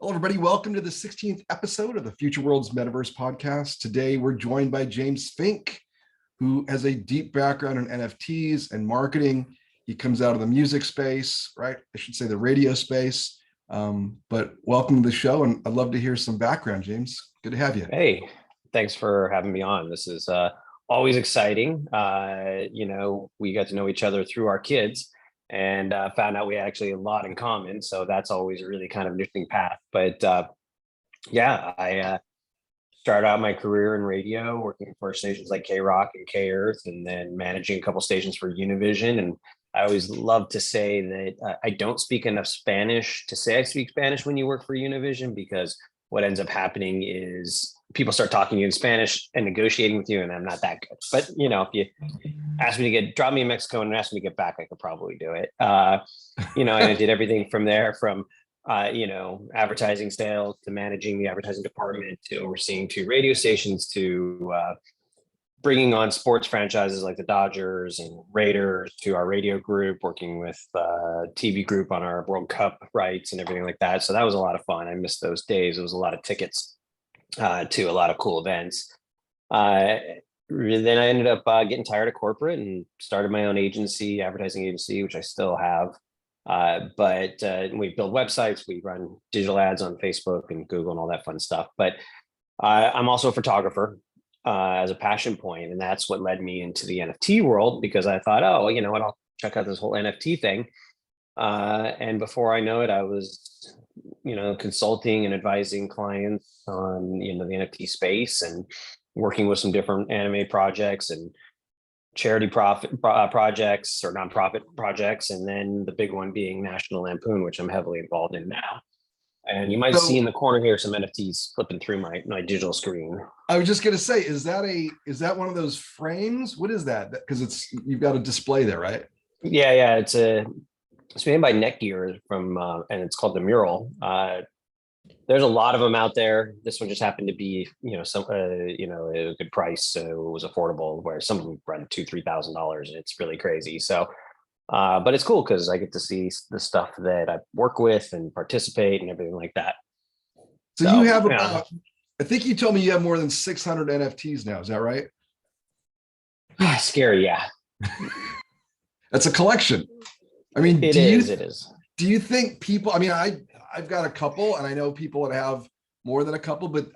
Hello, everybody. Welcome to the 16th episode of the Futureworlds Metaverse podcast. Today, we're joined by James Fink, who has a deep background in NFTs and marketing. He comes out of the music space, right? I should say the radio space. But welcome to the show, and I'd love to hear some background, James. Good to have you. Hey, thanks for having me on. This is always exciting. We got to know each other through our kids and found out we had actually a lot in common. So that's always a really kind of interesting path. But I started out my career in radio, working for stations like K Rock and K Earth, and then managing a couple stations for Univision. And I always love to say that I don't speak enough Spanish to say I speak Spanish when you work for Univision, because what ends up happening is people start talking to you in Spanish and negotiating with you, and I'm not that good. But if you ask me to drop me in Mexico and ask me to get back, I could probably do it. And I did everything from there, from advertising sales to managing the advertising department to overseeing two radio stations to bringing on sports franchises like the Dodgers and Raiders to our radio group, working with TV group on our World Cup rights and everything like that. So that was a lot of fun. I missed those days. It was a lot of tickets to a lot of cool events. Then I ended up getting tired of corporate and started my own agency, advertising agency, which I still have. But we build websites, we run digital ads on Facebook and Google and all that fun stuff. But I'm also a photographer as a passion point, and that's what led me into the NFT world, because I thought, oh, you know what, I'll check out this whole NFT thing. And before I know it, I was, consulting and advising clients on, the NFT space and working with some different anime projects and charity projects or nonprofit projects. And then the big one being National Lampoon, which I'm heavily involved in now. And you might see in the corner here some NFTs flipping through my digital screen. I was just going to say, is that one of those frames? What is that? Because you've got a display there, right? Yeah. It's made by Netgear and it's called the Mural. There's a lot of them out there. This one just happened to be, a good price, so it was affordable. Where some of them run $2,000-$3,000, and it's really crazy. So, but it's cool because I get to see the stuff that I work with and participate and everything like that. So you have about, I think you told me you have more than 600 NFTs now. Is that right? Scary, yeah. That's a collection. I mean, it is. Do you think people? I mean, I've got a couple, and I know people that have more than a couple, but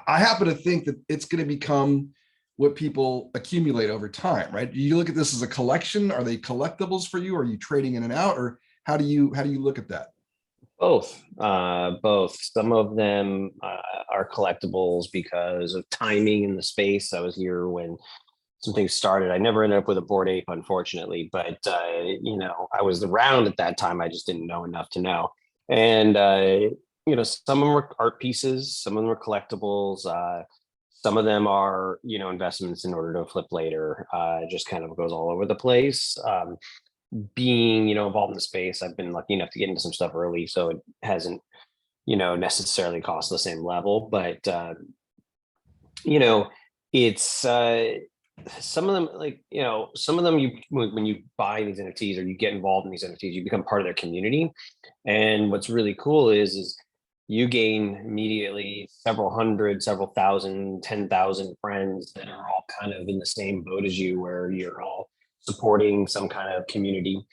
I happen to think that it's going to become what people accumulate over time, right? Do you look at this as a collection? Are they collectibles for you? Are you trading in and out, or how do you look at that? Both. Some of them are collectibles because of timing in the space. I was here when some things started. I never ended up with a Bored Ape, unfortunately, but I was around at that time. I just didn't know enough to know. And some of them were art pieces, some of them were collectibles. Some of them are, investments in order to flip later. Just kind of goes all over the place. Being, involved in the space, I've been lucky enough to get into some stuff early, so it hasn't, necessarily cost the same level. But, it's some of them, when you buy these NFTs or you get involved in these NFTs, you become part of their community. And what's really cool is you gain immediately several hundred, several thousand, 10,000 friends that are all kind of in the same boat as you, where you're all supporting some kind of community.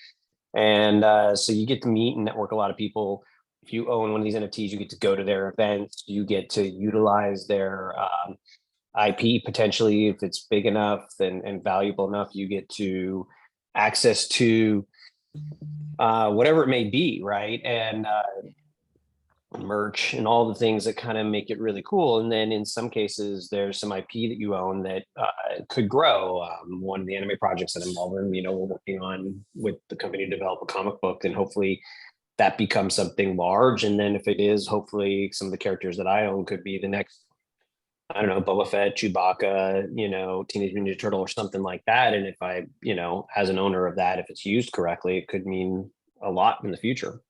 And so you get to meet and network a lot of people. If you own one of these NFTs, you get to go to their events, you get to utilize their IP potentially. If it's big enough and valuable enough, you get to access to whatever it may be, right? And merch and all the things that kind of make it really cool. And then in some cases, there's some IP that you own that could grow. One of the anime projects that I'm involved in, we're working on with the company to develop a comic book, and hopefully that becomes something large. And then if it is, hopefully some of the characters that I own could be the next, I don't know, Boba Fett, Chewbacca, Teenage Mutant Ninja Turtle or something like that. And if I, as an owner of that, if it's used correctly, it could mean a lot in the future.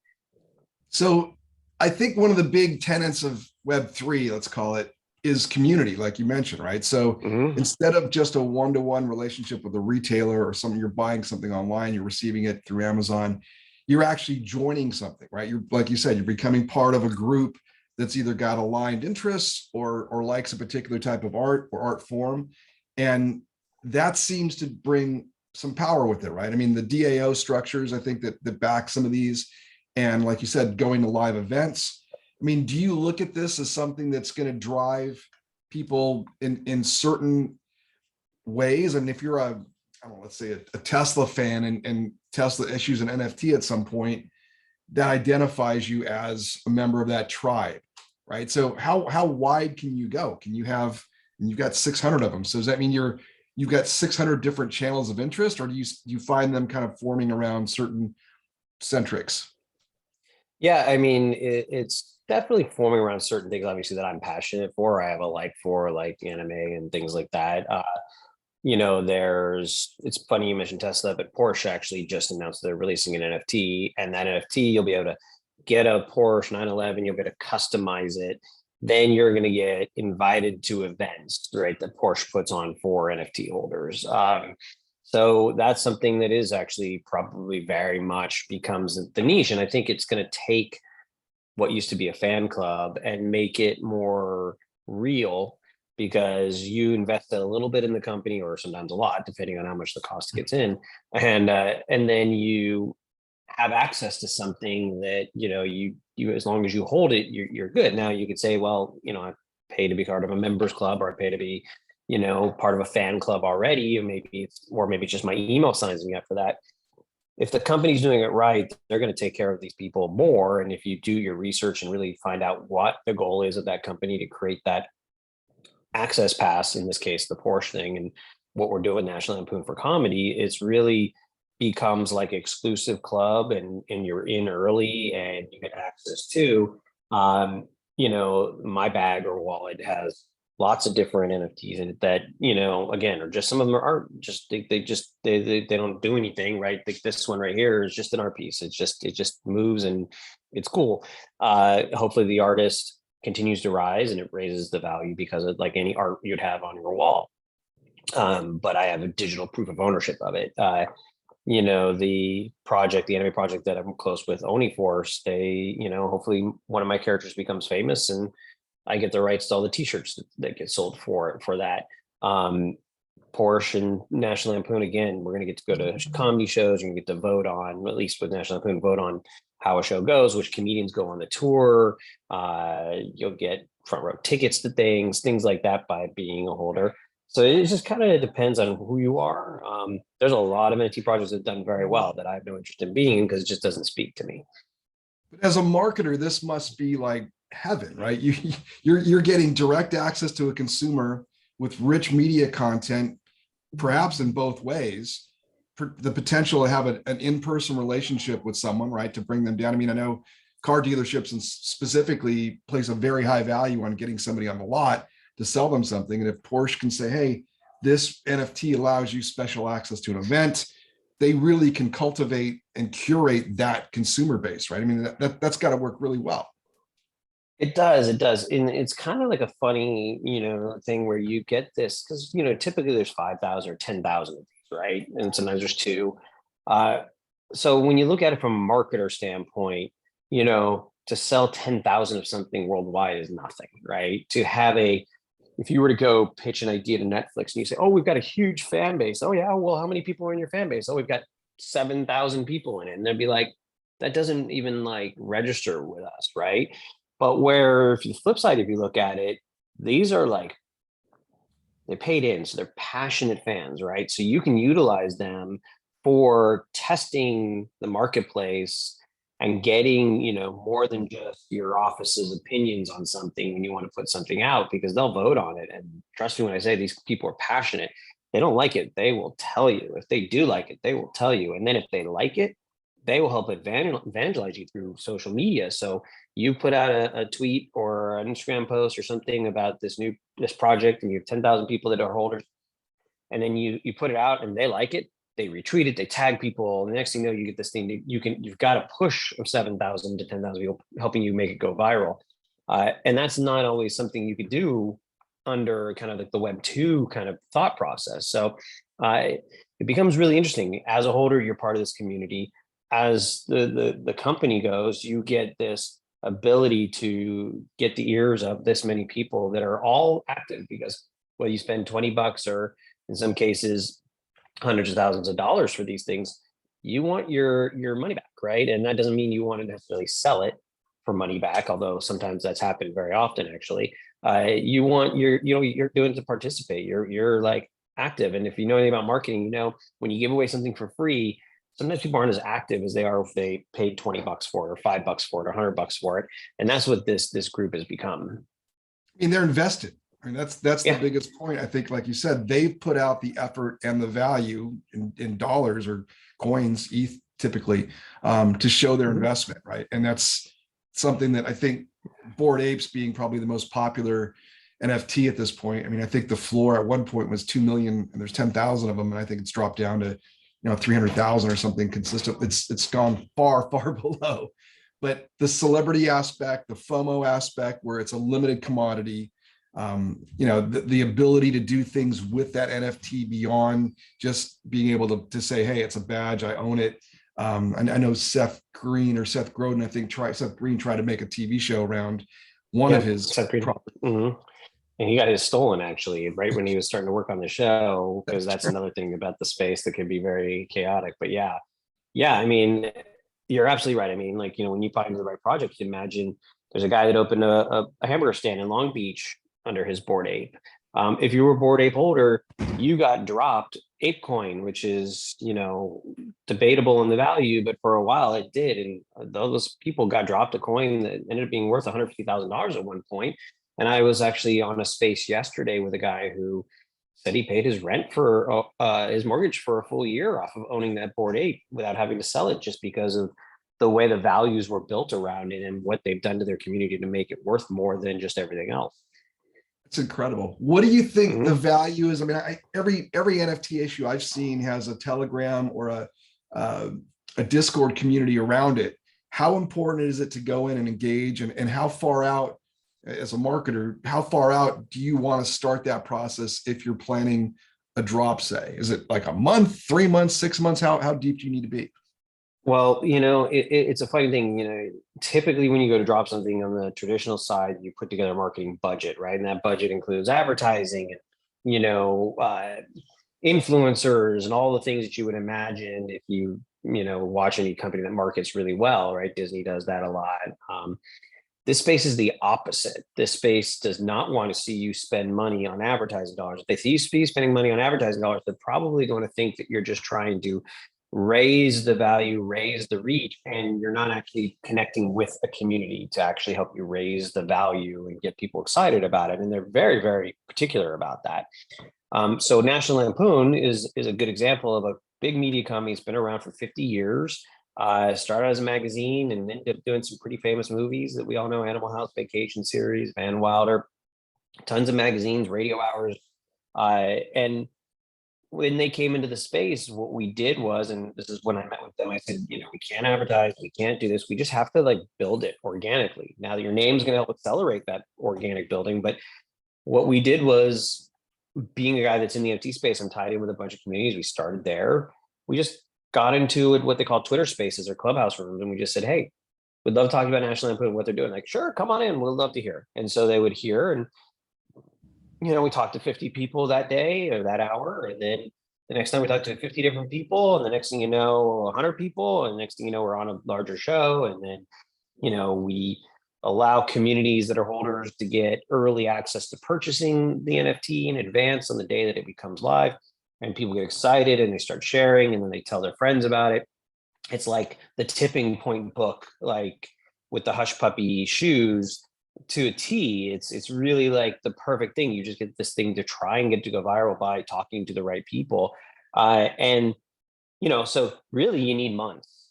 So I think one of the big tenets of Web3, let's call it, is community, like you mentioned, right? So instead of just a one-to-one relationship with a retailer or you're buying something online, you're receiving it through Amazon, you're actually joining something, right? You're, like you said, you're becoming part of a group that's either got aligned interests or likes a particular type of art or art form. And that seems to bring some power with it, right? I mean, the DAO structures, I think that back some of these, and like you said, going to live events. I mean, do you look at this as something that's going to drive people in certain ways? And if you're I don't know, let's say a Tesla fan and Tesla issues an NFT at some point, that identifies you as a member of that tribe, right? So how wide can you go? Can you have, and you've got 600 of them. So does that mean you've got 600 different channels of interest, or do you find them kind of forming around certain centrics? Yeah, I mean, it's definitely forming around certain things, obviously, that I'm passionate for. I have a like for like anime and things like that. It's funny you mentioned Tesla, but Porsche actually just announced they're releasing an NFT, and that NFT you'll be able to get a Porsche 911, you'll be able to customize it. Then you're going to get invited to events, right, that Porsche puts on for NFT holders. So that's something that is actually probably very much becomes the niche. And I think it's going to take what used to be a fan club and make it more real, because you invested a little bit in the company, or sometimes a lot, depending on how much the cost gets in, and then you have access to something that you as long as you hold it, you're good. Now you could say, well, I pay to be part of a members club, or I pay to be part of a fan club already, or maybe it's just my email signs me up for that. If the company's doing it right, they're going to take care of these people more. And if you do your research and really find out what the goal is of that company to create that access pass, in this case, the Porsche thing, and what we're doing with National Lampoon for comedy, it's really becomes like exclusive club, and you're in early and you get access to, my bag or wallet has lots of different NFTs in it that, again, or just some of them aren't just, they don't do anything, right? Like this one right here is just an art piece. It just moves and it's cool. Hopefully the artist continues to rise and it raises the value, because of like any art you'd have on your wall. But I have a digital proof of ownership of it. The anime project that I'm close with, Force, they, hopefully one of my characters becomes famous and I get the rights to all the t-shirts that get sold for that. Porsche and National Lampoon, again, we're going to get to go to comedy shows. You're going to get to vote on, at least with National Lampoon, vote on how a show goes, which comedians go on the tour. You'll get front row tickets to things like that by being a holder. So it just kind of depends on who you are. There's a lot of NFT projects that have done very well that I have no interest in being, because it just doesn't speak to me. But as a marketer, this must be like heaven, right? You're getting direct access to a consumer with rich media content, perhaps in both ways. The potential to have an in-person relationship with someone, right, to bring them down. I mean, I know car dealerships and specifically place a very high value on getting somebody on the lot to sell them something. And if Porsche can say, hey, this NFT allows you special access to an event, they really can cultivate and curate that consumer base, right? I mean, that's got to work really well. It does, and it's kind of like a funny, thing where you get this, because typically there's 5,000 or 10,000 of these, right? And sometimes there's two. Uh, so when you look at it from a marketer standpoint, to sell 10,000 of something worldwide is nothing, right? If you were to go pitch an idea to Netflix and you say, oh, we've got a huge fan base. Oh yeah, well, how many people are in your fan base? Oh, we've got 7,000 people in it. And they'd be like, that doesn't even like register with us, right? But where, if you flip side, if you look at it, these are like, they paid in, so they're passionate fans, right? So you can utilize them for testing the marketplace and getting, more than just your office's opinions on something when you want to put something out, because they'll vote on it. And trust me when I say these people are passionate. They don't like it, they will tell you. If they do like it, they will tell you. And then if they like it, they will help evangelize you through social media. So you put out a tweet or an Instagram post or something about this project, and you have 10,000 people that are holders, and then you put it out and they like it, they retweet it, they tag people. The next thing you know, you get this thing that you've got a push of 7,000 to 10,000 people helping you make it go viral. And that's not always something you could do under kind of like the Web 2 kind of thought process. So it becomes really interesting. As a holder, you're part of this community. as the company goes, you get this ability to get the ears of this many people that are all active, because whether you spend $20 or in some cases hundreds of thousands of dollars for these things, you want your money back, right? And that doesn't mean you want to necessarily sell it for money back, although sometimes that's happened very often actually. You want you're doing to participate. You're like active. And if you know anything about marketing, you know when you give away something for free, sometimes people aren't as active as they are if they paid $20 for it or $5 for it or $100 for it. And that's what this group has become. I mean, they're invested. I mean, that's the Yeah. biggest point. I think, like you said, they've put out the effort and the value in dollars or coins, ETH typically, to show their investment, right? And that's something that I think Bored Apes being probably the most popular NFT at this point. I mean, I think the floor at one point was 2 million, and there's 10,000 of them, and I think it's dropped down to 300,000 or something consistent. It's gone far below. But the celebrity aspect, the FOMO aspect, where it's a limited commodity, the ability to do things with that NFT beyond just being able to say, hey, it's a badge, I own it. I know Seth Godin, I think Seth Green tried to make a TV show around one of his properties. Mm-hmm. And he got his stolen actually, right when he was starting to work on the show, because that's another thing about the space that can be very chaotic. But yeah, I mean, you're absolutely right. I mean, like, when you find the right project, you imagine there's a guy that opened a hamburger stand in Long Beach under his Bored Ape. If you were a Bored Ape holder, you got dropped ApeCoin, which is, debatable in the value, but for a while it did. And those people got dropped a coin that ended up being worth $150,000 at one point. And I was actually on a space yesterday with a guy who said he paid his rent for his mortgage for a full year off of owning that Bored Ape without having to sell it, just because of the way the values were built around it and what they've done to their community to make it worth more than just everything else. It's incredible. What do you think the value is? I mean, every NFT issue I've seen has a Telegram or a Discord community around it. How important is it to go in and engage, and how far out, as a marketer, how far out do you want to start that process if you're planning a drop? Say, is it like a month, 3 months, 6 months? How deep do you need to be? Well, it's a funny thing. Typically when you go to drop something on the traditional side, you put together a marketing budget, right? And that budget includes advertising and, influencers and all the things that you would imagine if you, watch any company that markets really well, right? Disney does that a lot. This space is the opposite. This space does not want to see you spend money on advertising dollars. If they see you spending money on advertising dollars, they're probably going to think that you're just trying to raise the value, raise the reach, and you're not actually connecting with a community to actually help you raise the value and get people excited about it. And they're very, very particular about that. So National Lampoon is a good example of a big media company. It's been around for 50 years. Started as a magazine and ended up doing some pretty famous movies that we all know: Animal House, Vacation Series, Van Wilder, tons of magazines, radio hours. And when they came into the space, what we did was, and this is when I met with them, I said, we can't advertise, we can't do this. We just have to build it organically. Now your name's going to help accelerate that organic building. But what we did was, being a guy that's in the NFT space, I'm tied in with a bunch of communities. We started there. We just got into it, what they call Twitter spaces or clubhouse rooms. And we just said, hey, we'd love to talk about National Lampoon and what they're doing. Like, sure, come on in. We'd love to hear. And so they would hear, and we talked to 50 people that day or that hour. And then the next time we talked to 50 different people. And the next thing you know, 100 people. And the next thing you know, we're on a larger show. And then, we allow communities that are holders to get early access to purchasing the NFT in advance on the day that it becomes live. And people get excited and they start sharing, and then they tell their friends about it. It's like the tipping point book, like with the Hush Puppy shoes, to a T. It's really like the perfect thing. You just get this thing to try and get to go viral by talking to the right people. And so really you need months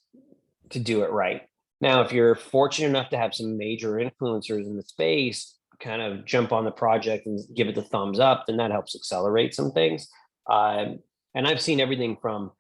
to do it right. Now, if you're fortunate enough to have some major influencers in the space kind of jump on the project and give it the thumbs up, then that helps accelerate some things. And I've seen everything from,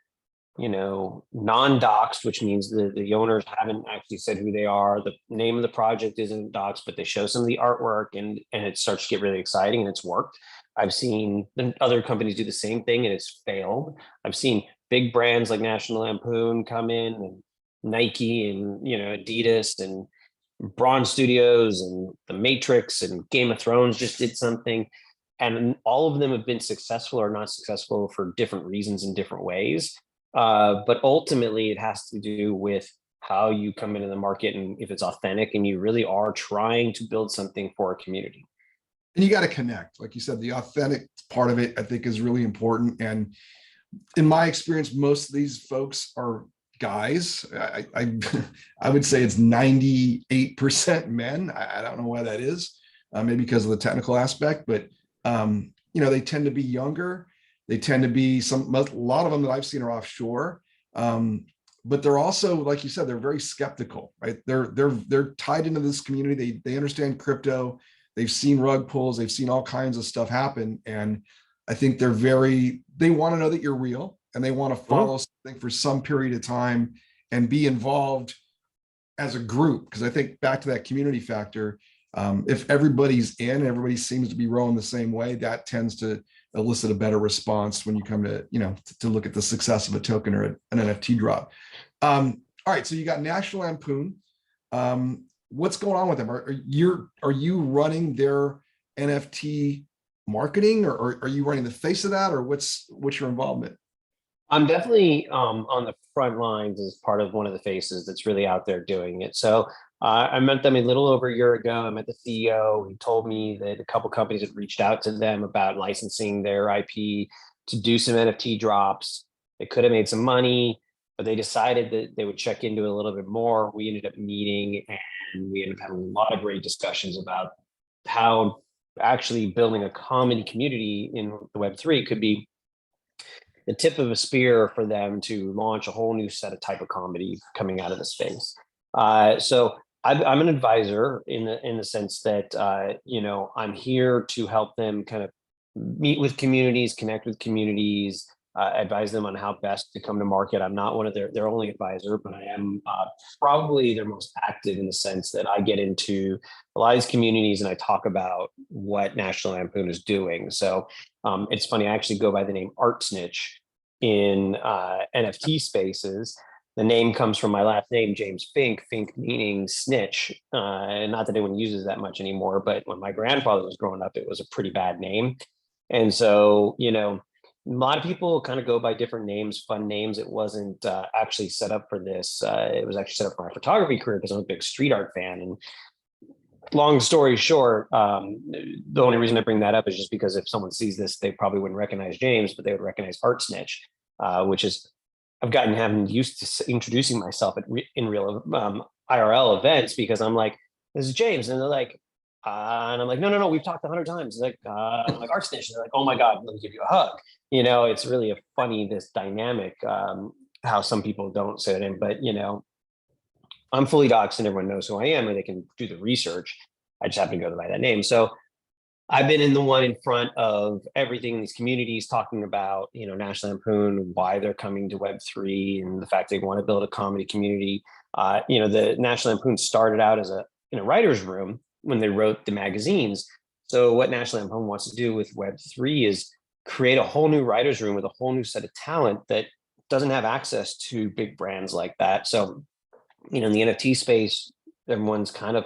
non-doxed, which means the owners haven't actually said who they are. The name of the project isn't doxed, but they show some of the artwork, and it starts to get really exciting, and it's worked. I've seen other companies do the same thing and it's failed. I've seen big brands like National Lampoon come in and Nike and Adidas and Braun Studios and The Matrix and Game of Thrones just did something. And all of them have been successful or not successful for different reasons in different ways. But ultimately, it has to do with how you come into the market and if it's authentic and you really are trying to build something for a community. And you got to connect. Like you said, the authentic part of it, I think, is really important. And in my experience, most of these folks are guys. I would say it's 98% men. I don't know why that is. Maybe because of the technical aspect, but they tend to be younger. They tend to be a lot of them that I've seen are offshore. But they're also, like you said, they're very skeptical, right? They're tied into this community. They understand crypto. They've seen rug pulls. They've seen all kinds of stuff happen. And I think they want to know that you're real, and they want to follow something for some period of time and be involved as a group. Because I think back to that community factor, if everybody's in, everybody seems to be rowing the same way, that tends to elicit a better response when you come to look at the success of a token or an NFT drop. All right, so you got National Lampoon. What's going on with them? Are you running their NFT marketing, or are you running the face of that, or what's your involvement? I'm definitely on the front lines as part of one of the faces that's really out there doing it. So I met them a little over a year ago. I met the CEO. He told me that a couple companies had reached out to them about licensing their IP to do some NFT drops. They could have made some money, but they decided that they would check into it a little bit more. We ended up meeting, and we ended up having a lot of great discussions about how actually building a comedy community in the Web3 could be the tip of a spear for them to launch a whole new set of type of comedy coming out of the space. So I'm an advisor in the sense that I'm here to help them kind of meet with communities, connect with communities, advise them on how best to come to market. I'm not one of their only advisor, but I am probably their most active in the sense that I get into a lot of these communities and I talk about what National Lampoon is doing. So it's funny, I actually go by the name Art Snitch in NFT spaces. The name comes from my last name, James Fink, Fink meaning snitch. And not that anyone uses that much anymore, but when my grandfather was growing up, it was a pretty bad name. And so, a lot of people kind of go by different names, fun names. It wasn't actually set up for this. It was actually set up for my photography career because I'm a big street art fan. And long story short, the only reason I bring that up is just because if someone sees this, they probably wouldn't recognize James, but they would recognize Art Snitch, which is I've gotten having used to introducing myself in real IRL events because I'm like, this is James. And they're like, and I'm like, no, we've talked 100 times. Like, I'm like, Art Snitch. They're like, oh my God, let me give you a hug. It's really this dynamic, how some people don't say it, but I'm fully doxxed and everyone knows who I am and they can do the research. I just happen to go by that name. So I've been in the one in front of everything in these communities talking about, National Lampoon, why they're coming to Web3 and the fact they want to build a comedy community. The National Lampoon started out in a writer's room when they wrote the magazines. So what National Lampoon wants to do with Web3 is create a whole new writer's room with a whole new set of talent that doesn't have access to big brands like that. So, in the NFT space, everyone's kind of,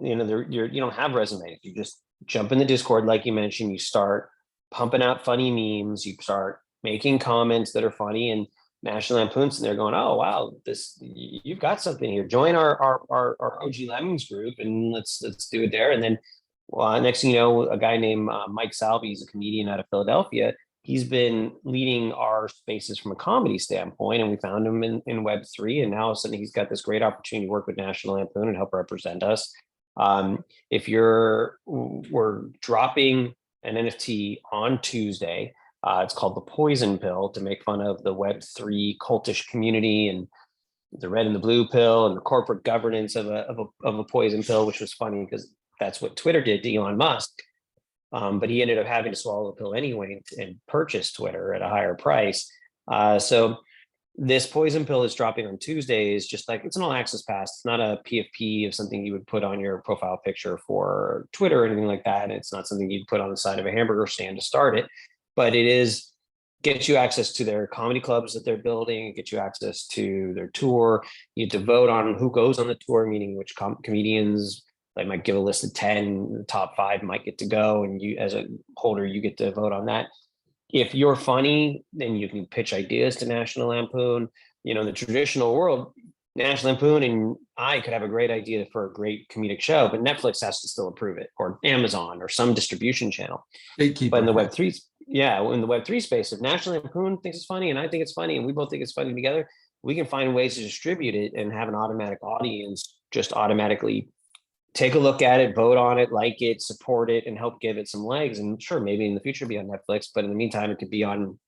you don't have resumes. You just jump in the Discord, like you mentioned, you start pumping out funny memes, you start making comments that are funny, and National Lampoon's and they're going, oh wow, you've got something here. Join our OG Lemmings group and let's do it there. And then next thing you know, a guy named Mike Salvi, he's a comedian out of Philadelphia. He's been leading our spaces from a comedy standpoint, and we found him in Web3. And now all of a sudden he's got this great opportunity to work with National Lampoon and help represent us. If we're dropping an NFT on Tuesday, it's called the Poison Pill to make fun of the Web3 cultish community and the red and the blue pill and the corporate governance of a poison pill, which was funny because that's what Twitter did to Elon Musk. But he ended up having to swallow the pill anyway and purchase Twitter at a higher price. So this poison pill is dropping on Tuesdays, just like it's an all access pass. It's not a PFP of something you would put on your profile picture for Twitter or anything like that. And it's not something you'd put on the side of a hamburger stand to start it, but it is gets you access to their comedy clubs that they're building, it gets you access to their tour. You get to vote on who goes on the tour, meaning which comedians. They might give a list of 10, the top 5 might get to go, and you, as a holder, you get to vote on that. If you're funny, then you can pitch ideas to National Lampoon. You know, in the traditional world, National Lampoon and I could have a great idea for a great comedic show, but Netflix has to still approve it, or Amazon, or some distribution channel. But in Gatekeeper. the Web3, yeah, in the Web3 space, if National Lampoon thinks it's funny and I think it's funny and we both think it's funny together, we can find ways to distribute it and have an automatic audience just automatically take a look at it, vote on it, like it, support it, and help give it some legs. And sure, maybe in the future be on Netflix, but in the meantime, it could be on,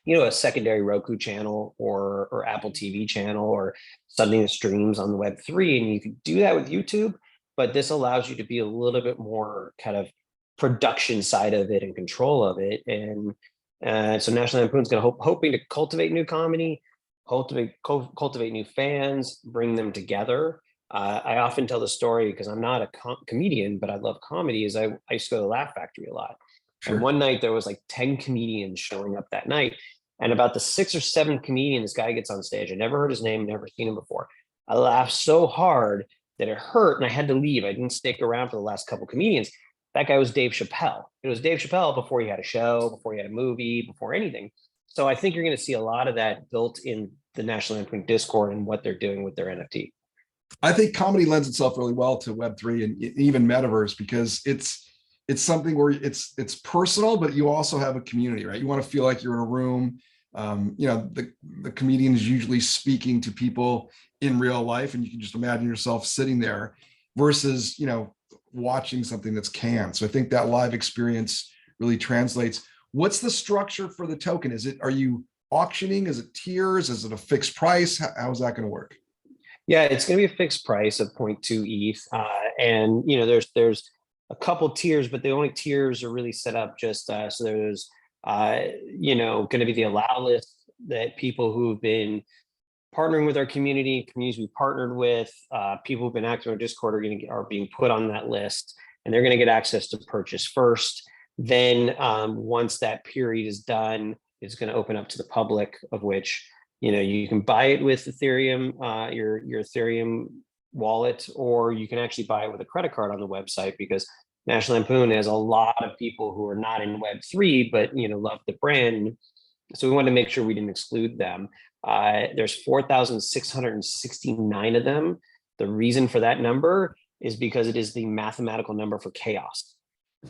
you know, a secondary Roku channel or Apple TV channel or something that streams on the Web3. And you could do that with YouTube, but this allows you to be a little bit more kind of production side of it and control of it. And so National Lampoon's going to hoping to cultivate new comedy, cultivate new fans, bring them together. I often tell the story because I'm not a comedian, but I love comedy. Is I used to go to the Laugh Factory a lot. And Sure. one night there was like 10 comedians showing up that night. And about the 6th or 7th comedian, this guy gets on stage. I never heard his name, never seen him before. I laughed so hard that it hurt and I had to leave. I didn't stick around for the last couple comedians. That guy was Dave Chappelle. It was Dave Chappelle before he had a show, before he had a movie, before anything. So I think you're going to see a lot of that built in the National Lampoon Discord and what they're doing with their NFT. I think comedy lends itself really well to Web3 and even Metaverse because it's something where it's personal, but you also have a community, right? You want to feel like you're in a room. You know, the comedian is usually speaking to people in real life, and you can just imagine yourself sitting there versus, you know, watching something that's canned. So I think that live experience really translates. What's the structure for the token? Are you auctioning? Is it tiers? Is it a fixed price? How's that going to work? Yeah, it's going to be a fixed price of 0.2 ETH, and you know, there's a couple tiers, but the only tiers are really set up just so there's you know, going to be the allow list that people who've been partnering with our communities we partnered with, people who've been active on Discord are being put on that list, and they're going to get access to purchase first. Then once that period is done, it's going to open up to the public, of which, you know, you can buy it with Ethereum, your Ethereum wallet, or you can actually buy it with a credit card on the website, because National Lampoon has a lot of people who are not in Web3, but, you know, love the brand. So we wanted to make sure we didn't exclude them. There's 4,669 of them. The reason for that number is because it is the mathematical number for chaos.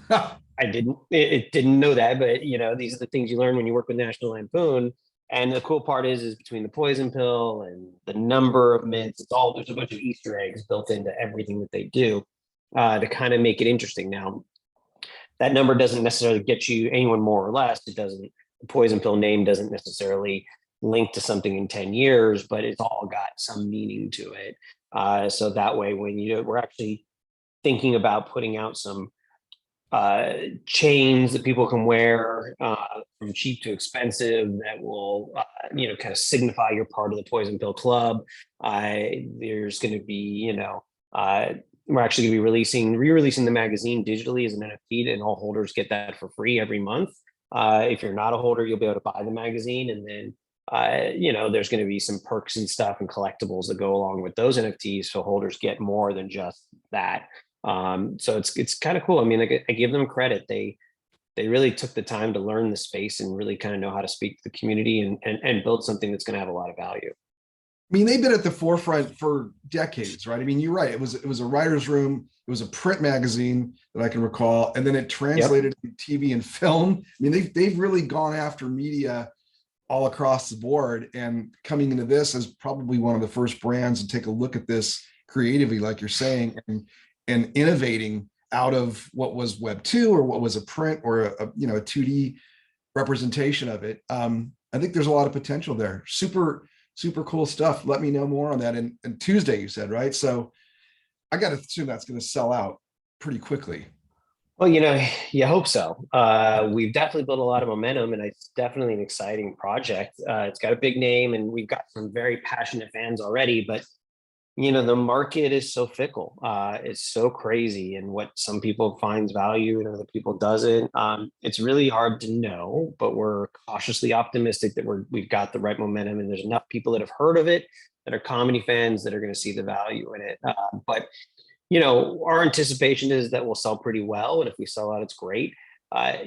I didn't know that, but you know, these are the things you learn when you work with National Lampoon. And the cool part is between the poison pill and the number of mints, there's a bunch of Easter eggs built into everything that they do to kind of make it interesting. Now, that number doesn't necessarily get you anyone more or less. It doesn't. The poison pill name doesn't necessarily link to something in 10 years, but it's all got some meaning to it. So that way, when we're actually thinking about putting out some chains that people can wear from cheap to expensive that will you know, kind of signify you're part of the poison pill club. There's going to be, we're actually going to be re-releasing the magazine digitally as an NFT, and all holders get that for free every month. If you're not a holder, you'll be able to buy the magazine, and then you know, there's going to be some perks and stuff and collectibles that go along with those NFTs, so holders get more than just that. So it's kind of cool. I mean, I give them credit. They really took the time to learn the space and really kind of know how to speak to the community and build something that's going to have a lot of value. I mean, they've been at the forefront for decades, right? I mean, you're right. It was a writer's room. It was a print magazine that I can recall, and then it translated to TV and film. I mean, they've really gone after media all across the board, and coming into this as probably one of the first brands to take a look at this creatively, like you're saying, and innovating out of what was Web 2 or what was a print or a 2D representation of it. I think there's a lot of potential there. Super cool stuff. Let me know more on that. And Tuesday, you said, right? So I got to assume that's going to sell out pretty quickly. Well, you know, you hope so. We've definitely built a lot of momentum, and it's definitely an exciting project. It's got a big name, and we've got some very passionate fans already. But The market is so fickle. It's so crazy, and what some people finds value and other people doesn't. It's really hard to know, but we're cautiously optimistic that we've got the right momentum, and there's enough people that have heard of it, that are comedy fans, that are going to see the value in it. But our anticipation is that we'll sell pretty well, and if we sell out, it's great. A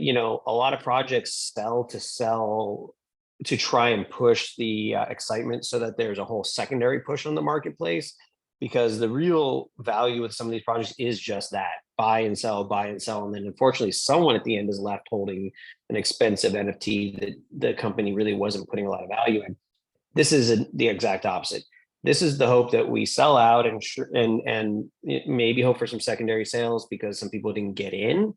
lot of projects sell to try and push the excitement so that there's a whole secondary push on the marketplace, because the real value with some of these projects is just that: buy and sell, buy and sell. And then unfortunately, someone at the end is left holding an expensive NFT that the company really wasn't putting a lot of value in. This is the exact opposite. This is the hope that we sell out and maybe hope for some secondary sales because some people didn't get in.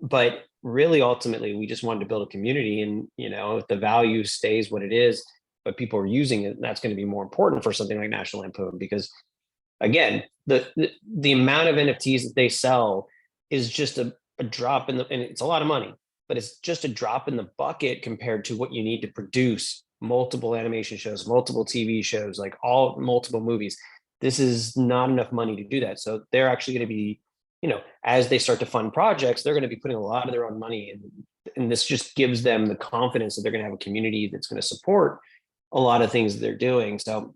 But really, ultimately, we just wanted to build a community, and if the value stays what it is, but people are using it, that's going to be more important for something like National Lampoon, because again, the amount of NFTs that they sell is just a drop in and it's a lot of money, but it's just a drop in the bucket compared to what you need to produce multiple animation shows, multiple TV shows, like multiple movies. This is not enough money to do that. So they're actually going to be, as they start to fund projects, they're going to be putting a lot of their own money in. And this just gives them the confidence that they're going to have a community that's going to support a lot of things that they're doing. So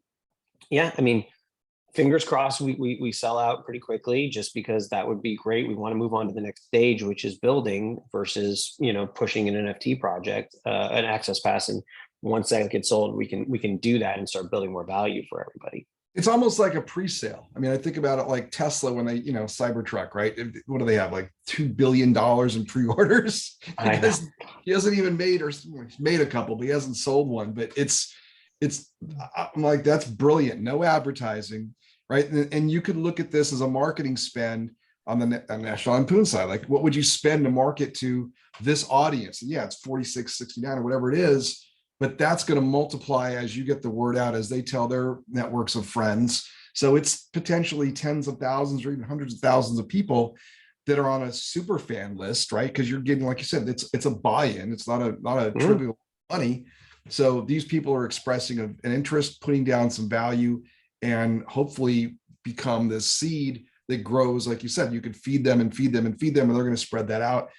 yeah, I mean, fingers crossed we sell out pretty quickly, just because that would be great. We want to move on to the next stage, which is building versus, pushing an NFT project, an access pass. And once that gets sold, we can do that and start building more value for everybody. It's almost like a pre-sale. I mean, I think about it like Tesla when they, Cybertruck, right? What do they have? Like $2 billion in pre-orders? Because he hasn't even made a couple, but he hasn't sold one. But I'm like, that's brilliant. No advertising, right? And you could look at this as a marketing spend on the National Lampoon side. Like, what would you spend to market to this audience? And yeah, it's 46.69 or whatever it is. But that's going to multiply as you get the word out, as they tell their networks of friends. So it's potentially tens of thousands or even hundreds of thousands of people that are on a super fan list, right? Because you're getting, like you said, it's a buy-in. It's not a trivial money. So these people are expressing an interest, putting down some value, and hopefully become this seed that grows. Like you said, you could feed them and feed them and feed them, and they're going to spread that out.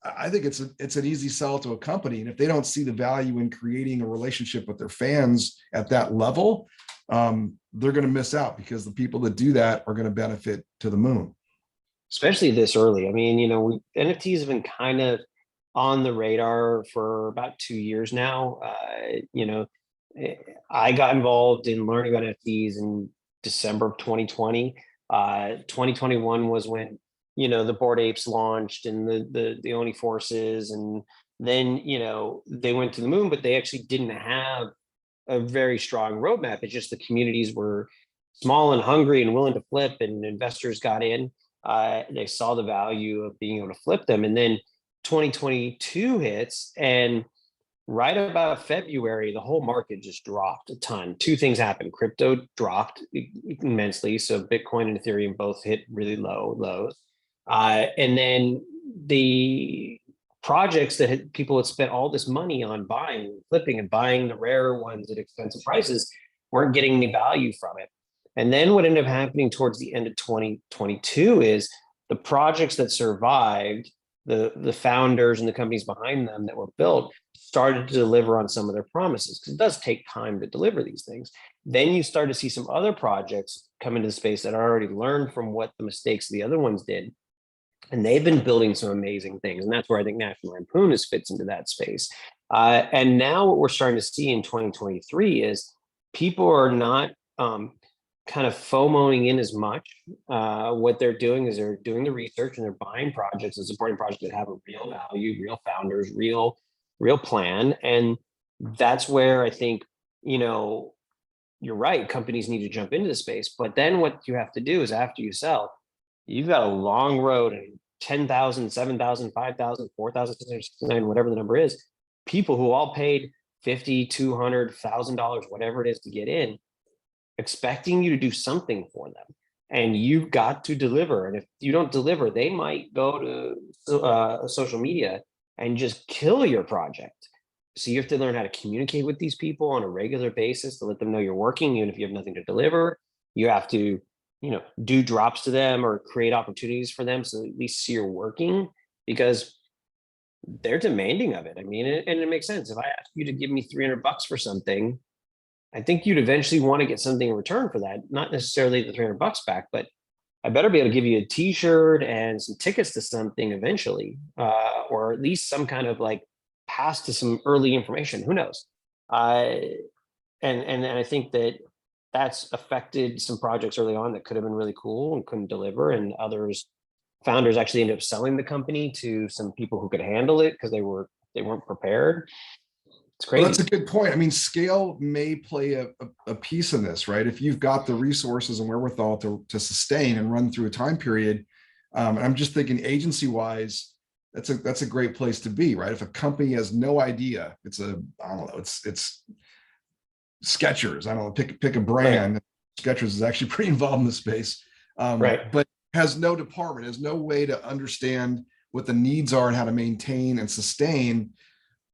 I think it's an easy sell to a company. And if they don't see the value in creating a relationship with their fans at that level, they're going to miss out, because the people that do that are going to benefit to the moon. Especially this early. I mean, NFTs have been kind of on the radar for about 2 years now. I got involved in learning about NFTs in December of 2020. 2021 was when the Bored Apes launched, and the Oni Forces, and then they went to the moon, but they actually didn't have a very strong roadmap. It's just the communities were small and hungry and willing to flip, and investors got in. They saw the value of being able to flip them, and then 2022 hits, and right about February, the whole market just dropped a ton. Two things happened: crypto dropped immensely, so Bitcoin and Ethereum both hit really low lows. And then the projects that people had spent all this money on buying, flipping, and buying the rarer ones at expensive prices weren't getting any value from it. And then what ended up happening towards the end of 2022 is the projects that survived, the founders and the companies behind them that were built, started to deliver on some of their promises, because it does take time to deliver these things. Then you start to see some other projects come into the space that already learned from what the mistakes the other ones did, and they've been building some amazing things. And that's where I think National Lampoon fits into that space. And now what we're starting to see in 2023 is people are not kind of FOMOing in as much. What they're doing is they're doing the research, and they're buying projects and supporting projects that have a real value, real founders, real plan. And that's where I think, you're right, companies need to jump into the space. But then what you have to do is, after you sell, you've got a long road, and 10,000, 7,000, 5,000, 4,669, whatever the number is, people who all paid $50, $200, $1,000, whatever it is to get in, expecting you to do something for them. And you've got to deliver. And if you don't deliver, they might go to social media and just kill your project. So you have to learn how to communicate with these people on a regular basis to let them know you're working, even if you have nothing to deliver. You have to, do drops to them or create opportunities for them so at least see you're working, because they're demanding of it. I mean, and it makes sense. If I ask you to give me $300 for something, I think you'd eventually want to get something in return for that. Not necessarily the $300 back, but I better be able to give you a T-shirt and some tickets to something eventually, or at least some kind of like pass to some early information. Who knows? Uh, and I think that that's affected some projects early on that could have been really cool and couldn't deliver, and others founders actually ended up selling the company to some people who could handle it because they weren't prepared. It's Well, that's crazy. a good point. I mean, scale may play a piece in this, right? If you've got the resources and wherewithal to sustain and run through a time period, and I'm just thinking agency wise, that's a great place to be, right? If a company has no idea, I don't know, it's Skechers. I don't know, pick a Right. brand. Skechers is actually pretty involved in the space, Right. but has no department, has no way to understand what the needs are and how to maintain and sustain.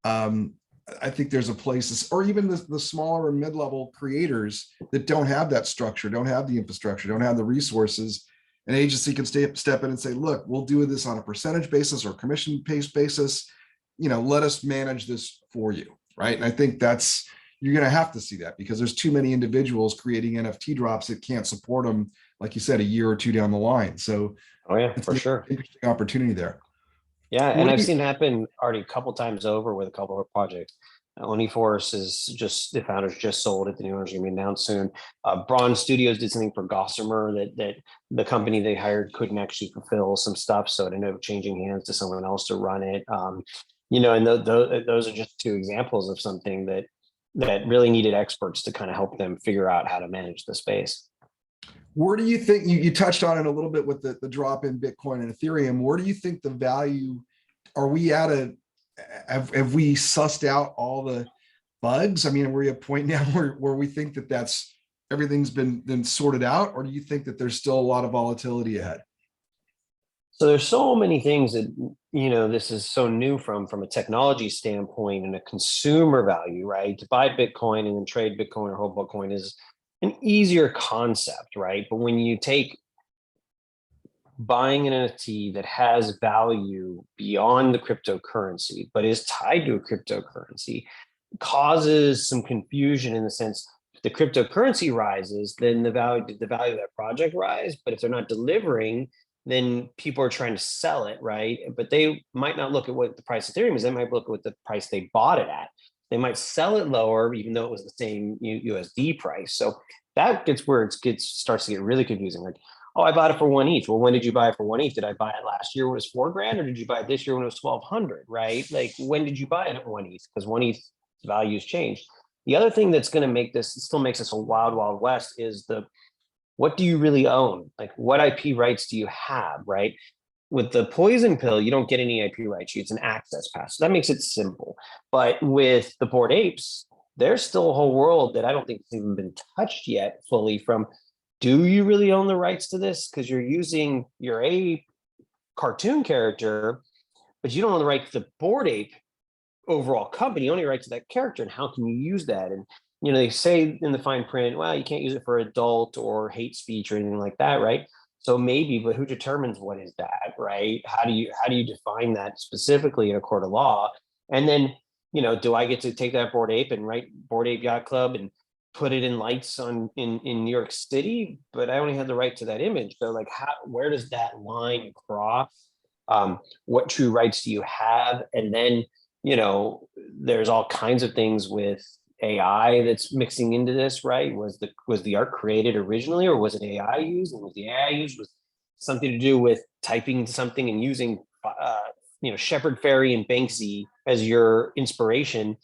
Um, I think there's a place, or even the smaller and mid-level creators that don't have that structure, don't have the infrastructure, don't have the resources. An agency can step in and say, look, we'll do this on a percentage basis or commission-based basis. Let us manage this for you, right? And I think you're going to have to see that because there's too many individuals creating NFT drops that can't support them, like you said, a year or two down the line. So Oh yeah, it's for an sure. interesting opportunity there. Yeah, and What I've do you, seen it happen already a couple times over with a couple of projects. Force is just the founders just sold it. The new owner's gonna be announced soon. Braun Studios did something for Gossamer that the company they hired couldn't actually fulfill some stuff, so it ended up changing hands to someone else to run it. And those are just two examples of something that really needed experts to kind of help them figure out how to manage the space. Where do you think you touched on it a little bit with the drop in Bitcoin and Ethereum? Where do you think the value, are we at have we sussed out all the bugs? I mean, are we at a point now where we think that's everything's been sorted out, or do you think that there's still a lot of volatility ahead? So there's so many things that this is so new from a technology standpoint and a consumer value, right? To buy Bitcoin and then trade Bitcoin or hold Bitcoin is an easier concept, right? But when you take buying an NFT that has value beyond the cryptocurrency, but is tied to a cryptocurrency, causes some confusion in the sense if the cryptocurrency rises, then the value of that project rise. But if they're not delivering, then people are trying to sell it, right? But they might not look at what the price of Ethereum is. They might look at what the price they bought it at. They might sell it lower, even though it was the same USD price. So that gets where starts to get really confusing. Like, oh, I bought it for one ETH. Well, when did you buy it for one ETH? Did I buy it last year when it was $4,000, or did you buy it this year when it was 1,200? Right? Like, when did you buy it at one ETH? Because one ETH values changed. The other thing that's going to make this still makes this a wild, wild west is what do you really own? Like, what IP rights do you have? Right? With the poison pill, you don't get any IP rights. It's an access pass. So that makes it simple. But with the Bored Apes, there's still a whole world that I don't think has even been touched yet fully from, do you really own the rights to this? Because you're using your ape cartoon character, but you don't own the right to the Bored Ape overall company. You only right to that character, and how can you use that? And they say in the fine print, well, you can't use it for adult or hate speech or anything like that, right? So maybe, but who determines what is that, right? How do you define that specifically in a court of law? And then, do I get to take that Bored Ape and write Bored Ape Yacht Club and put it in lights in New York City? But I only have the right to that image. So like, where does that line cross? What true rights do you have? And then, there's all kinds of things with AI that's mixing into this, right? Was the art created originally, or was it AI used? And was the AI used with something to do with typing something and using, Shepard Fairey and Banksy as your inspiration,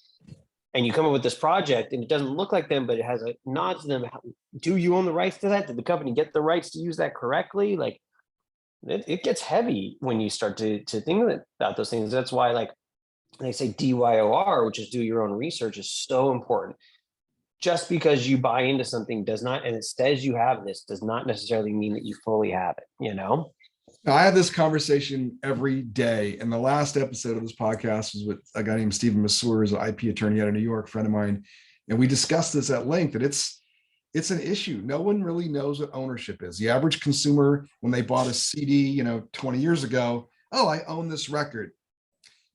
and you come up with this project and it doesn't look like them, but it has a nod to them. Do you own the rights to that? Did the company get the rights to use that correctly? Like, it gets heavy when you start to think about those things. That's why, like, they say DYOR, which is do your own research, is so important. Just because you buy into something does not, and it says you have this, does not necessarily mean that you fully have it. Now, I have this conversation every day. And the last episode of this podcast was with a guy named Stephen Massour, who's an IP attorney out of New York, friend of mine. And we discussed this at length, that it's an issue. No one really knows what ownership is. The average consumer, when they bought a CD, 20 years ago, oh, I own this record.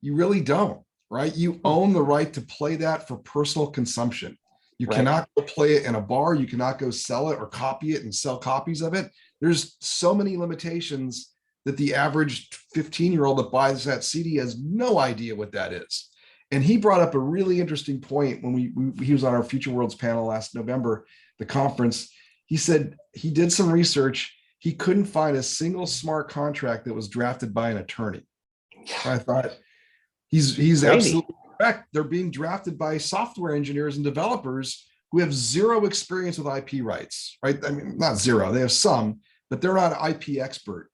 You really don't, right? You own the right to play that for personal consumption. You Right. cannot go play it in a bar. You cannot go sell it or copy it and sell copies of it. There's so many limitations that the average 15-year-old that buys that CD has no idea what that is. And he brought up a really interesting point when he was on our Future Worlds panel last November, the conference. He said he did some research. He couldn't find a single smart contract that was drafted by an attorney. I thought, he's Crazy. absolutely correct. They're being drafted by software engineers and developers who have zero experience with IP rights, right? I mean, not zero, they have some, but they're not an IP expert.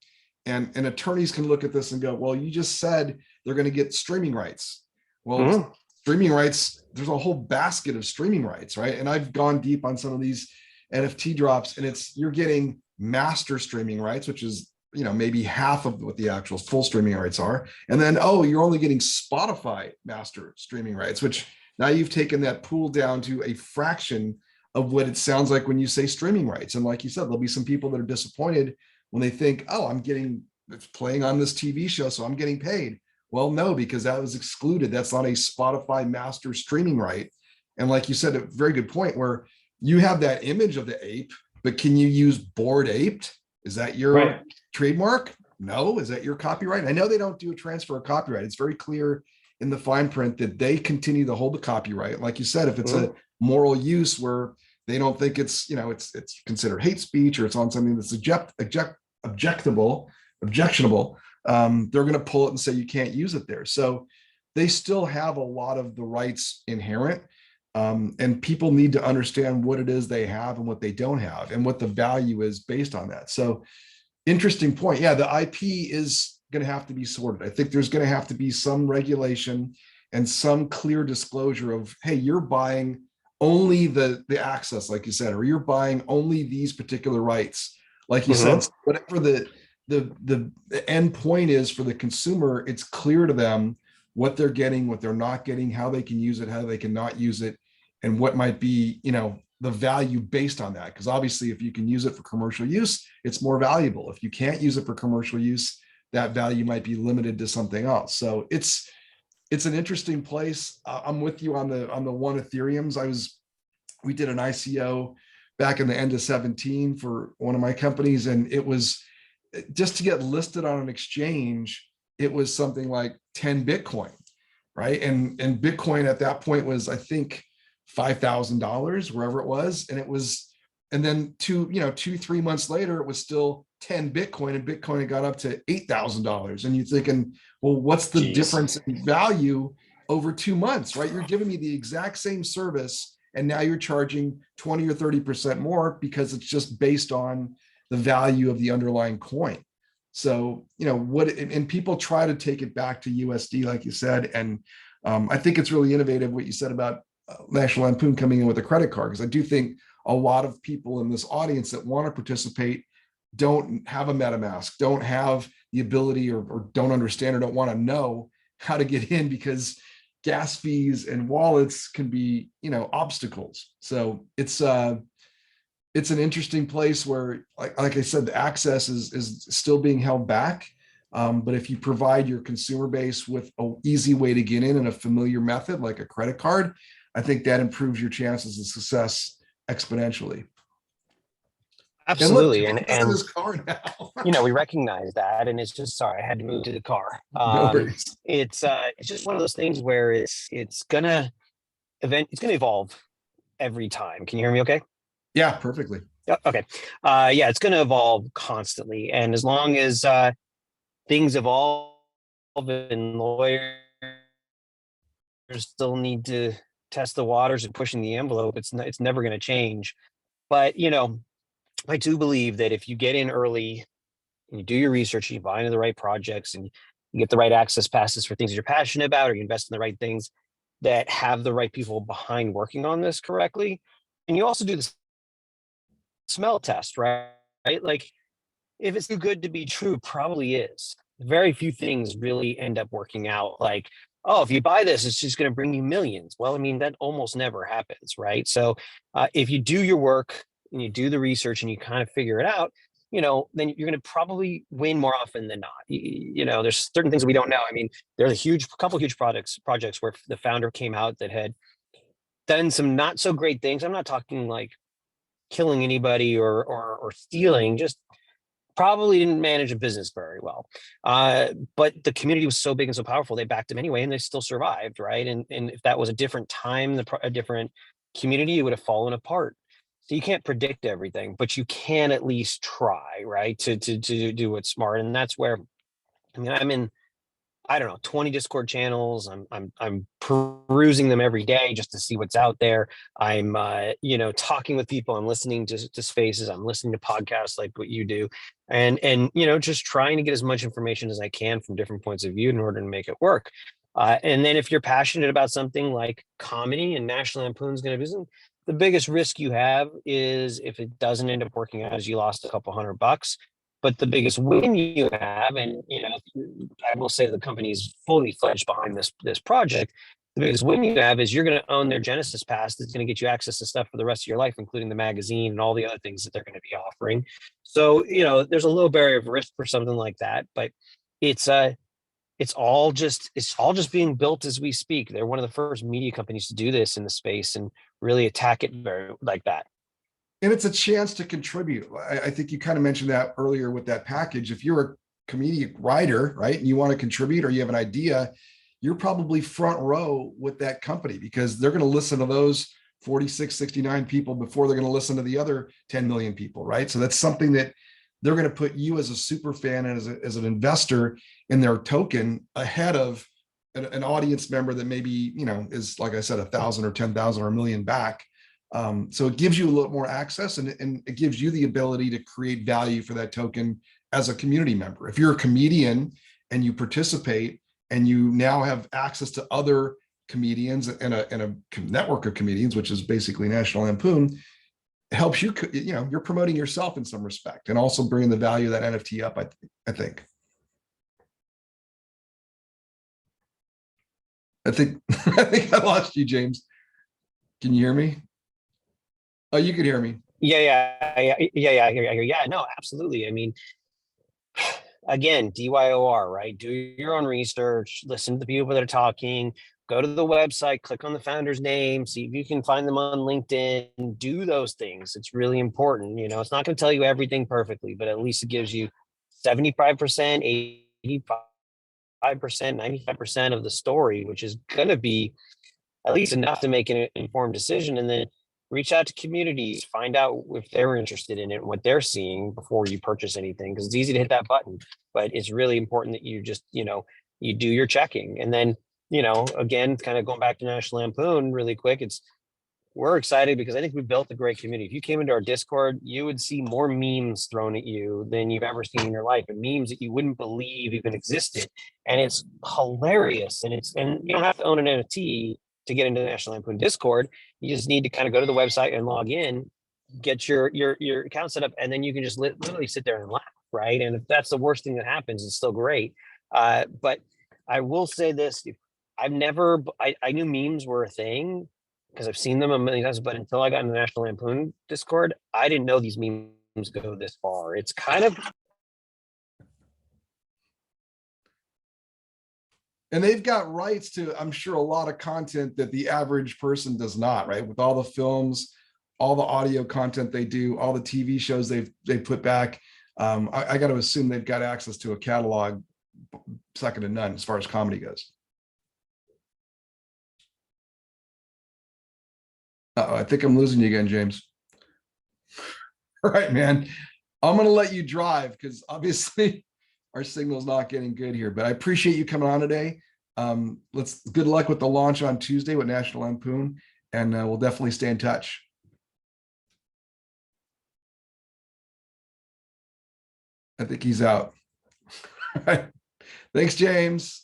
And attorneys can look at this and go, well, you just said they're going to get streaming rights. Well, streaming rights, there's a whole basket of streaming rights, right? And I've gone deep on some of these NFT drops, and you're getting master streaming rights, which is maybe half of what the actual full streaming rights are. And then, oh, you're only getting Spotify master streaming rights, which now you've taken that pool down to a fraction of what it sounds like when you say streaming rights. And like you said, there'll be some people that are disappointed when they think, oh, it's playing on this TV show, so I'm getting paid. Well, no, because that was excluded. That's not a Spotify master streaming right. And like you said, a very good point, where you have that image of the ape, but can you use Bored Aped? Is that your Right. trademark? No. Is that your copyright? I know they don't do a transfer of copyright. It's very clear in the fine print that they continue to hold the copyright. Like you said, if it's a moral use where they don't think it's considered hate speech, or it's on something that's objectionable, they're going to pull it and say you can't use it there. So they still have a lot of the rights inherent. And people need to understand what it is they have and what they don't have, and what the value is based on that. So interesting point. Yeah, the IP is going to have to be sorted. I think there's going to have to be some regulation and some clear disclosure of, hey, you're buying only the access, like you said, or you're buying only these particular rights. Like you said, whatever the end point is for the consumer, it's clear to them what they're getting, what they're not getting, how they can use it, how they can not use it, and what might be, the value based on that. Because obviously, if you can use it for commercial use, it's more valuable. If you can't use it for commercial use, that value might be limited to something else. So it's an interesting place. I'm with you on the one Ethereums. We did an ICO back in the end of 17 for one of my companies, and it was just to get listed on an exchange. It was something like 10 Bitcoin, right? And Bitcoin at that point was, I think, $5,000, wherever it was. And then 2-3 months later, it was still 10 Bitcoin, and Bitcoin had got up to $8,000. And you're thinking, well, what's the difference in value over 2 months, right? You're giving me the exact same service, and now you're charging 20 or 30% more because it's just based on the value of the underlying coin. So, and people try to take it back to USD, like you said. And I think it's really innovative what you said about National Lampoon coming in with a credit card, because I do think a lot of people in this audience that want to participate don't have a MetaMask, don't have the ability, or don't understand, or don't want to know how to get in, because gas fees and wallets can be, obstacles. So it's an interesting place where, like I said, the access is still being held back. But if you provide your consumer base with an easy way to get in a familiar method, like a credit card, I think that improves your chances of success exponentially. Absolutely. And look, in this car now. We recognize that, and it's just, sorry, I had to move to the car. No worries. It's just one of those things where it's gonna evolve every time. Can you hear me okay? Yeah, perfectly. Okay. Yeah, it's gonna evolve constantly. And as long as things evolve and lawyers still need to test the waters and pushing the envelope, it's never going to change. But I do believe that if you get in early and you do your research, you buy into the right projects, and you get the right access passes for things that you're passionate about, or you invest in the right things that have the right people behind working on this correctly, and you also do the smell test, right? Like, if it's too good to be true, probably is. Very few things really end up working out like, oh, if you buy this, it's just going to bring you millions. Well, I mean, that almost never happens, right? So if you do your work and you do the research and you kind of figure it out, then you're going to probably win more often than not. There's certain things we don't know. I mean, there's couple huge projects where the founder came out that had done some not so great things. I'm not talking like killing anybody or stealing, just probably didn't manage a business very well. But the community was so big and so powerful, they backed him anyway, and they still survived, right? And if that was a different time, a different community, it would have fallen apart. So you can't predict everything, but you can at least try, right? To do what's smart. And that's where, I mean, I'm in, I don't know, 20 Discord channels. I'm perusing them every day just to see what's out there. I'm talking with people. I'm listening to spaces. I'm listening to podcasts like what you do, and just trying to get as much information as I can from different points of view in order to make it work. And then if you're passionate about something like comedy and National Lampoon's going to do, the biggest risk you have is if it doesn't end up working out, as you lost a couple $100. But the biggest win you have, and I will say the company is fully fledged behind this project. The biggest win you have is you're going to own their Genesis Pass. That's going to get you access to stuff for the rest of your life, including the magazine and all the other things that they're going to be offering. So there's a low barrier of risk for something like that, but it's all just being built as we speak. They're one of the first media companies to do this in the space and really attack it very like that. And it's a chance to contribute. I think you kind of mentioned that earlier with that package. If you're a comedic writer, right, and you want to contribute or you have an idea, you're probably front row with that company because they're going to listen to those 46, 69 people before they're going to listen to the other 10 million people, right? So that's something that they're going to put you as a super fan and as an investor in their token ahead of an audience member that maybe, is, like I said, 1,000 or 10,000 or a million back. So it gives you a little more access and it gives you the ability to create value for that token as a community member. If you're a comedian and you participate and you now have access to other comedians and a network of comedians, which is basically National Lampoon, it helps you, you're promoting yourself in some respect and also bringing the value of that NFT up, I think. I think I lost you, James. Can you hear me? Oh, you could hear me. Yeah. No, absolutely. I mean, again, DYOR, right? Do your own research, listen to the people that are talking, go to the website, click on the founder's name, see if you can find them on LinkedIn, do those things. It's really important. It's not going to tell you everything perfectly, but at least it gives you 75%, 85%, 95% of the story, which is going to be at least enough to make an informed decision. And then reach out to communities, find out if they're interested in it and what they're seeing before you purchase anything, because it's easy to hit that button, but it's really important that you just, you do your checking. And then, again, kind of going back to National Lampoon really quick, we're excited because I think we built a great community. If you came into our Discord, you would see more memes thrown at you than you've ever seen in your life, and memes that you wouldn't believe even existed. And it's hilarious. And you don't have to own an NFT to get into the National Lampoon Discord. You just need to kind of go to the website and log in, get your account set up, and then you can just literally sit there and laugh, right? And if that's the worst thing that happens, it's still great. But I will say this: I knew memes were a thing because I've seen them a million times, but until I got in the National Lampoon Discord, I didn't know these memes go this far. It's kind of. And they've got rights to, I'm sure, a lot of content that the average person does not, right? With all the films, all the audio content they do, all the TV shows they've put back. I got to assume they've got access to a catalog second to none as far as comedy goes. I think I'm losing you again, James. All right, man. I'm going to let you drive because obviously our signal's not getting good here, but I appreciate you coming on today. Good luck with the launch on Tuesday with National Lampoon, and we'll definitely stay in touch. I think he's out. All right. Thanks, James.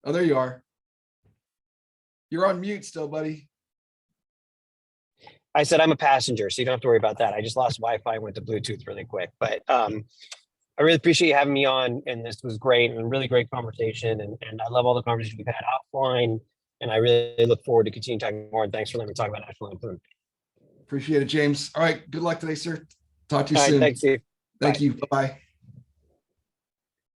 Oh, there you are. You're on mute still, buddy. I said I'm a passenger, so you don't have to worry about that. I just lost Wi-Fi and went to Bluetooth really quick. But I really appreciate you having me on, and this was great and a really great conversation. And I love all the conversations we've had offline. And I really look forward to continuing talking more. And thanks for letting me talk about National Lampoon. Appreciate it, James. All right. Good luck today, sir. Talk to you All right, soon. thanks, Steve. Thank Bye. you. Bye-bye.